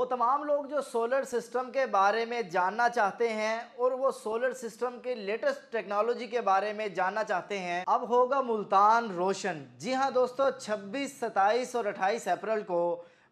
वो तमाम लोग जो सोलर सिस्टम के बारे में जानना चाहते हैं और वो सोलर सिस्टम के लेटेस्ट टेक्नोलॉजी के बारे में जानना चाहते हैं, अब होगा मुल्तान रोशन। जी हाँ दोस्तों, 26, 27 और 28 अप्रैल को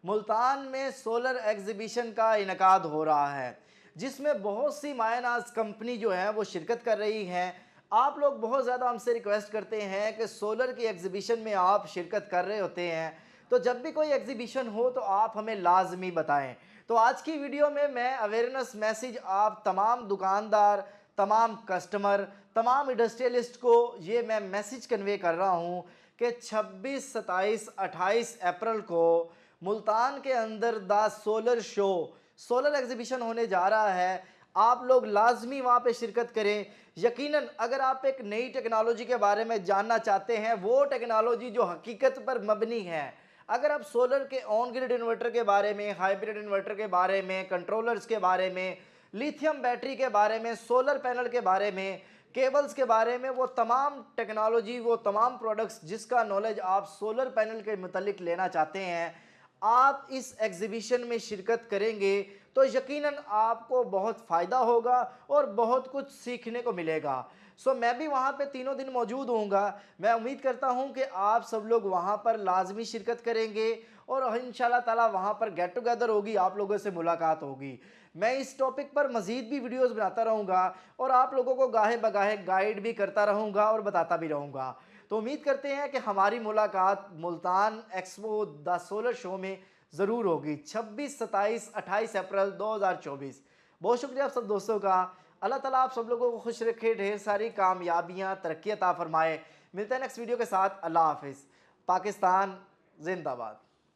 मुल्तान में सोलर एग्जीबिशन का इनकाद हो रहा है, जिसमें बहुत सी मायनाज कंपनी जो है वो शिरकत कर रही हैं। आप लोग बहुत ज़्यादा हमसे रिक्वेस्ट करते हैं कि सोलर की एग्जीबिशन में आप शिरकत कर रहे होते हैं, तो जब भी कोई एग्जीबिशन हो तो आप हमें लाजमी बताएं। तो आज की वीडियो में मैं अवेयरनेस मैसेज आप तमाम दुकानदार, तमाम कस्टमर, तमाम इंडस्ट्रियलिस्ट को ये मैं मैसेज कन्वे कर रहा हूँ कि 26, 27, 28 अप्रैल को मुल्तान के अंदर the solar show, solar exhibition होने जा रहा है। आप लोग लाजमी वहाँ पे शिरकत करें। यकीनन अगर आप एक नई टेक्नोलॉजी के बारे में जानना चाहते हैं, वो टेक्नोलॉजी जो हकीकत पर मबनी है, अगर आप सोलर के ऑन ग्रिड इन्वर्टर के बारे में, हाइब्रिड इन्वर्टर के बारे में, कंट्रोलर्स के बारे में, लिथियम बैटरी के बारे में, सोलर पैनल के बारे में, केबल्स के बारे में, वो तमाम टेक्नोलॉजी, वो तमाम प्रोडक्ट्स जिसका नॉलेज आप सोलर पैनल के मुतालिक लेना चाहते हैं, आप इस एग्जीबिशन में शिरकत करेंगे तो यकीनन आपको बहुत फ़ायदा होगा और बहुत कुछ सीखने को मिलेगा। सो मैं भी वहाँ पे तीनों दिन मौजूद होऊंगा। मैं उम्मीद करता हूँ कि आप सब लोग वहाँ पर लाजमी शिरकत करेंगे और इंशाल्लाह ताला वहाँ पर गेट टुगेदर होगी, आप लोगों से मुलाकात होगी। मैं इस टॉपिक पर मज़ीद भी वीडियोज़ बनाता रहूँगा और आप लोगों को गाहे बगाहे गाइड भी करता रहूँगा और बताता भी रहूँगा। तो उम्मीद करते हैं कि हमारी मुलाकात Multan expo the solar show में ज़रूर होगी 26, 27, 28 अप्रैल 2024। बहुत शुक्रिया आप सब दोस्तों का। अल्लाह ताला आप सब लोगों को खुश रखे, ढेर सारी कामयाबियाँ, तरक्की अता फरमाए। मिलते हैं नेक्स्ट वीडियो के साथ। अल्लाह हाफिज़। पाकिस्तान जिंदाबाद।